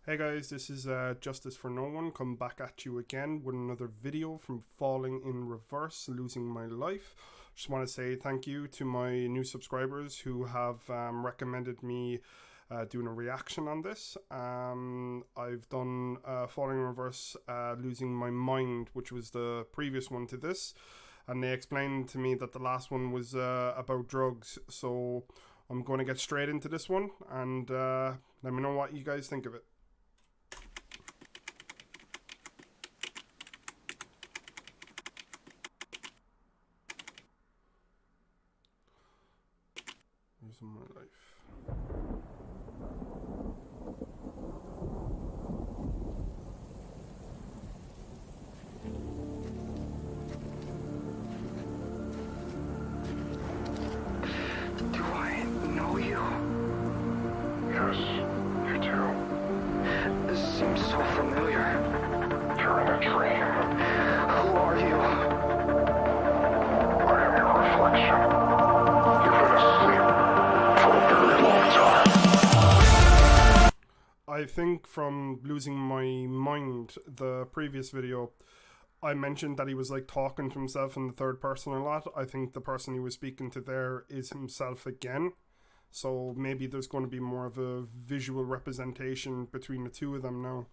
Hey guys, this is Justice for No One, come back at you again with another video from Falling in Reverse, Losing My Life. Just want to say thank you to my new subscribers who have recommended me doing a reaction on this. I've done Falling in Reverse, Losing My Mind, which was the previous one to this, and they explained to me that the last one was about drugs, so I'm going to get straight into this one and let me know what you guys think of it. Losing my life. Do I know you? Yes, you do. This seems so familiar. You're in a dream. Who are you? I am your reflection. You've been asleep for a very long time. I think from Losing My Mind, the previous video, I mentioned that he was like talking to himself in the third person a lot. I think the person he was speaking to there is himself again. So maybe there's going to be more of a visual representation between the two of them now.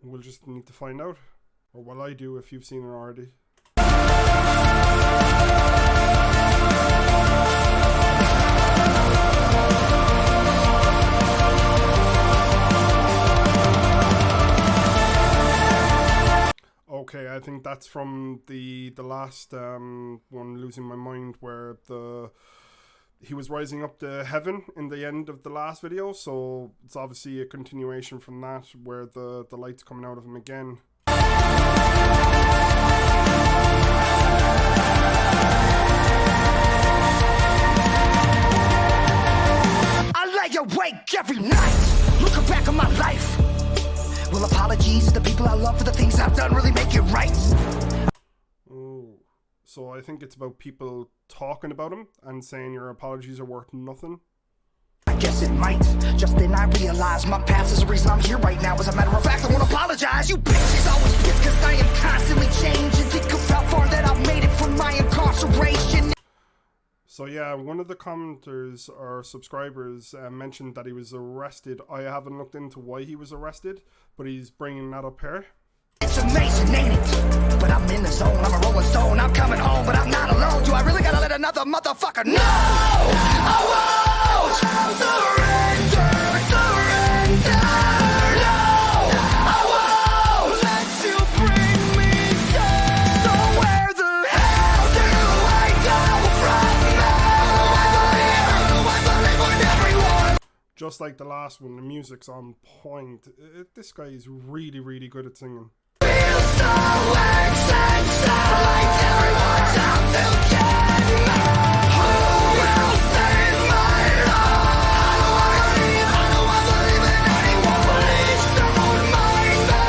We'll just need to find out. Or will I do if you've seen it already. Okay, I think that's from the last one, Losing My Mind, where he was rising up to heaven in the end of the last video, so it's obviously a continuation from that, where the light's coming out of him again. I lay awake every night, looking back on my life. Will apologies to the people I love for the things I've done really make it right? Oh, so I think it's about people talking about him and saying your apologies are worth nothing. I guess it might. Just then I realized my past is the reason I'm here right now. As a matter of fact, I won't apologize. You bitches always bitch cause I am constantly changing. Think of how far that I've made it from my incarceration. So yeah, one of the commenters or subscribers mentioned that he was arrested. I haven't looked into why he was arrested, but he's bringing that up here. It's amazing, ain't it? But I'm in the zone, I'm a rolling stone. I'm coming home, but I'm not alone. Do I really gotta let another motherfucker know? I won't surrender, surrender. No, I won't let you bring me down. So where the hell do I go from now? I believe in everyone. Just like the last one, the music's on point. This guy is really, really good at singing. Feel so existential, like everyone's out to get me. Who will save my life? I don't wanna believe in anyone. Please don't mind me.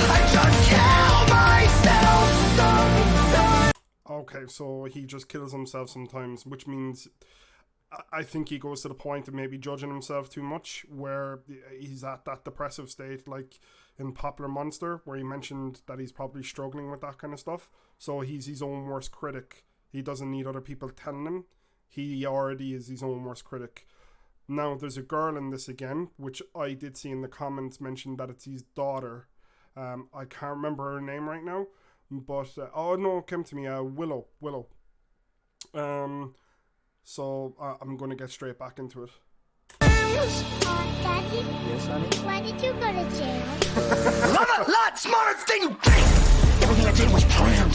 I just kill myself sometimes. Okay, so he just kills himself sometimes, which means I think he goes to the point of maybe judging himself too much, where he's at that depressive state, like in Popular Monster, where he mentioned that he's probably struggling with that kind of stuff. So he's his own worst critic. He doesn't need other people telling him. He already is his own worst critic. Now, there's a girl in this again, which I did see in the comments mention that it's his daughter. I can't remember her name right now, but oh no, it came to me, Willow. So I'm going to get straight back into it. Daddy? Yes, honey? Why did you go to jail? I'm a lot smarter than you think. Everything I did was planned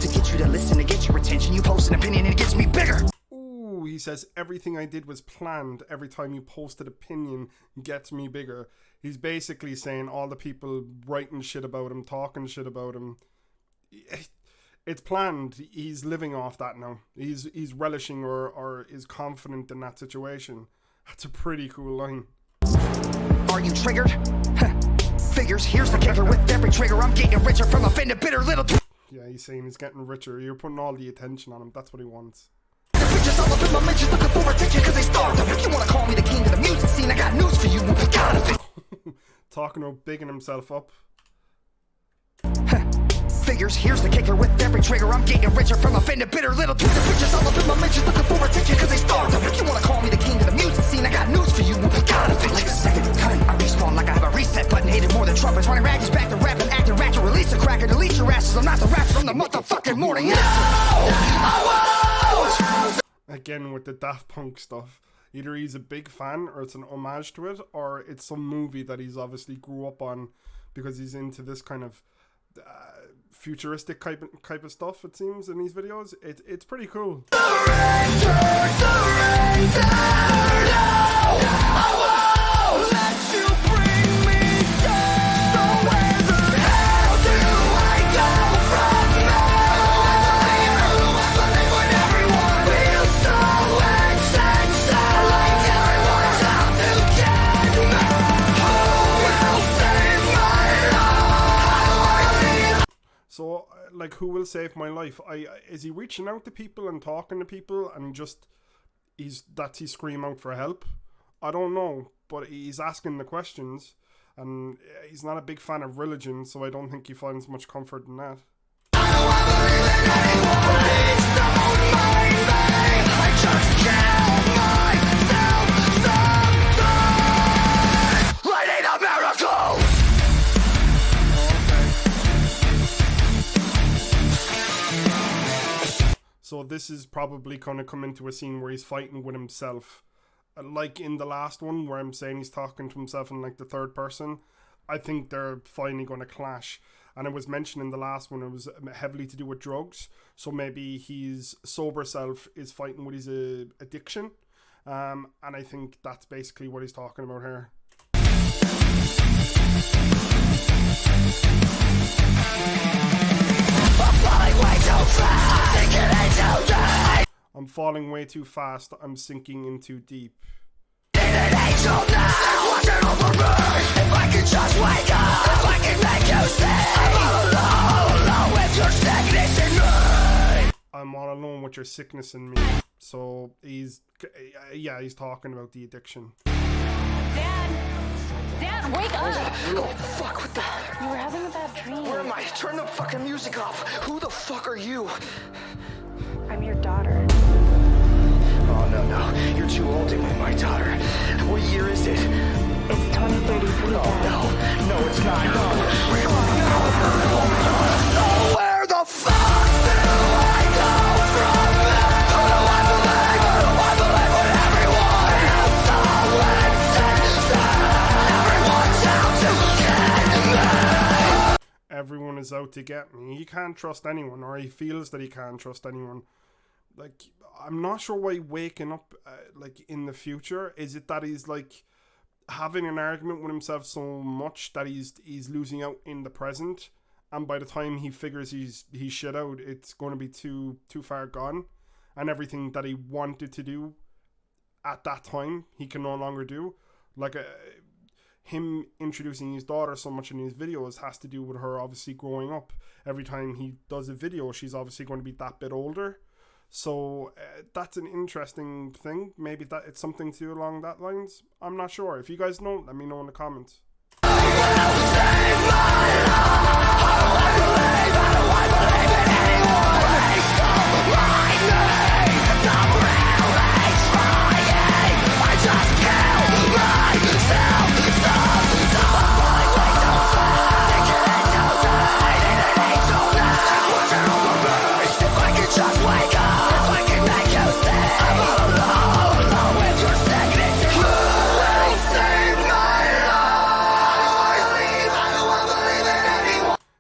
to get you to listen, to get your attention. You post an opinion and it gets me bigger. Ooh, he says everything I did was planned. Every time you post an opinion gets me bigger. He's basically saying all the people writing shit about him, talking shit about him, it's planned. He's living off that now. He's relishing or is confident in that situation. That's a pretty cool line. Are you triggered? Figures, here's the kicker. With every trigger, I'm getting richer from offended, bitter little. Yeah, he's saying he's getting richer. You're putting all the attention on him. That's what he wants. Bitches all up in my mentions looking for attention because they starved them. If you want to call me the king of the music scene, I got news for you. We gotta talking about bigging himself up. Figures, here's the kicker. With every trigger, I'm getting richer from offended, bitter little twister bitches all up in my mentions, looking for attention because they starved of it. You wanna call me the king of the music scene? I got news for you. Gotta feel like a second cut. I respawn like I have a reset button, hated more than trumpets. Running rags back to rapping, acting ratchet. Release a cracker, delete your asses. I'm not the rapper from the motherfucking morning. Again with the Daft Punk stuff. Either he's a big fan, or it's an homage to it, or it's some movie that he's obviously grew up on because he's into this kind of futuristic type of stuff. It seems in these videos, it's pretty cool. So, like, who will save my life? Is he reaching out to people and talking to people, and he's screaming out for help? I don't know, but he's asking the questions, and he's not a big fan of religion, so I don't think he finds much comfort in that. So this is probably going to come into a scene where he's fighting with himself. Like in the last one where I'm saying he's talking to himself in like the third person. I think they're finally going to clash. And it was mentioned in the last one, it was heavily to do with drugs. So maybe his sober self is fighting with his addiction. And I think that's basically what he's talking about here. I'm falling way too fast. I'm sinking in too deep. If I could just wake up, if I could make you stay, I'm all alone with your sickness in me. I'm all alone with your sickness in me. So he's talking about the addiction. Dad, wake up! Oh fuck, what the? You were having a bad dream. Where am I? Turn the fucking music off. Who the fuck are you? I'm your daughter. Oh no, you're too old to be my daughter. What year is it? It's 2033, Dad. No, it's not. No, where the fuck do I go from there? Who do I believe? Who do I believe when everyone else Everyone is out to get me. He can't trust anyone, or he feels that he can't trust anyone. Like, I'm not sure why waking up like in the future, is it that he's like having an argument with himself so much that he's losing out in the present, and by the time he figures he's shit out, it's going to be too far gone, and everything that he wanted to do at that time he can no longer do. Like him introducing his daughter so much in his videos has to do with her obviously growing up. Every time he does a video, she's obviously going to be that bit older. So that's an interesting thing. Maybe that it's something to do along that lines. I'm not sure. If you guys know, let me know in the comments.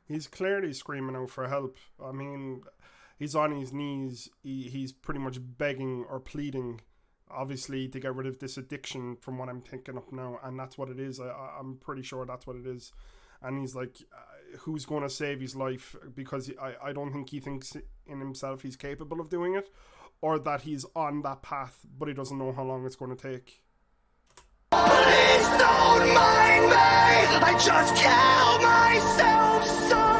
He's clearly screaming out for help. I mean, he's on his knees. He's pretty much begging or pleading, obviously, to get rid of this addiction from what I'm thinking up now. And that's what it is. I'm pretty sure that's what it is. And he's like, who's going to save his life? Because I don't think he thinks in himself he's capable of doing it. Or that he's on that path, but he doesn't know how long it's going to take. Please don't mind me. I just kill myself sometimes.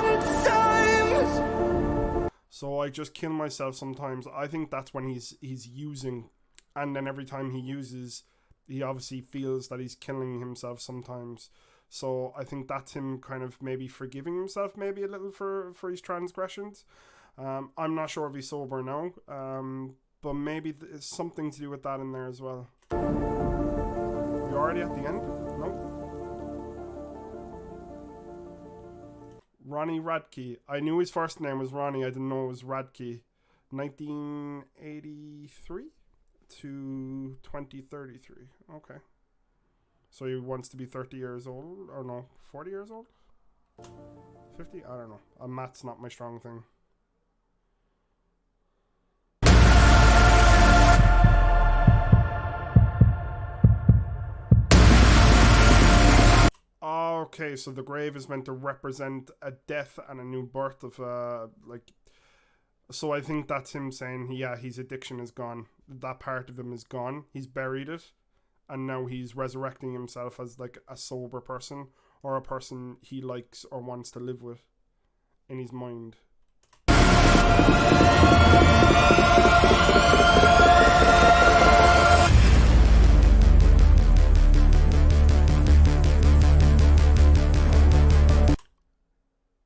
So I just kill myself sometimes. I think that's when he's using, and then every time he uses, he obviously feels that he's killing himself sometimes. So I think that's him kind of maybe forgiving himself maybe a little for his transgressions. I'm not sure if he's sober now, but maybe it's something to do with that in there as well. You already at the end? No? Ronnie Radke. I knew his first name was Ronnie, I didn't know it was Radke. 1983 to 2033. Okay. So he wants to be 30 years old, or no, 40 years old? 50? I don't know. Math's not my strong thing. Okay, so the grave is meant to represent a death and a new birth of, like... So I think that's him saying, yeah, his addiction is gone. That part of him is gone. He's buried it. And now he's resurrecting himself as, like, a sober person. Or a person he likes or wants to live with. In his mind.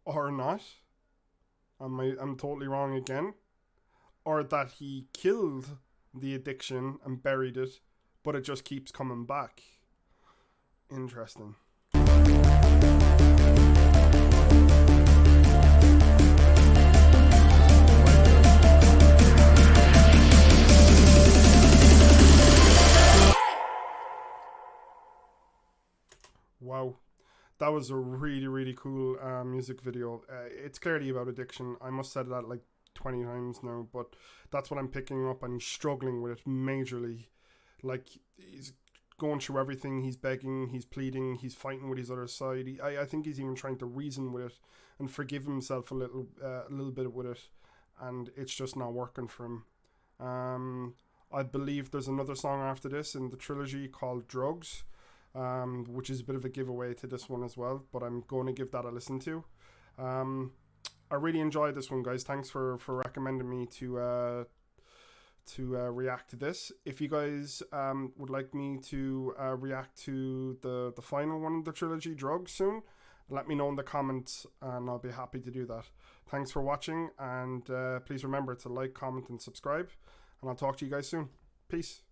Or not. I'm totally wrong again. Or that he killed the addiction and buried it, but it just keeps coming back. Interesting. Wow. That was a really, really cool music video. It's clearly about addiction. I must have said that like 20 times now, but that's what I'm picking up, and he's struggling with it majorly. Like, he's going through everything. He's begging, he's pleading, he's fighting with his other side. I think he's even trying to reason with it and forgive himself a little bit with it, and it's just not working for him. I believe there's another song after this in the trilogy called Drugs, which is a bit of a giveaway to this one as well, but I'm going to give that a listen to. I really enjoyed this one, guys. Thanks for recommending me to react to this. If you guys would like me to react to the final one of the trilogy, Drugs, soon, let me know in the comments and I'll be happy to do that. Thanks for watching, and please remember to like, comment and subscribe, and I'll talk to you guys soon. Peace.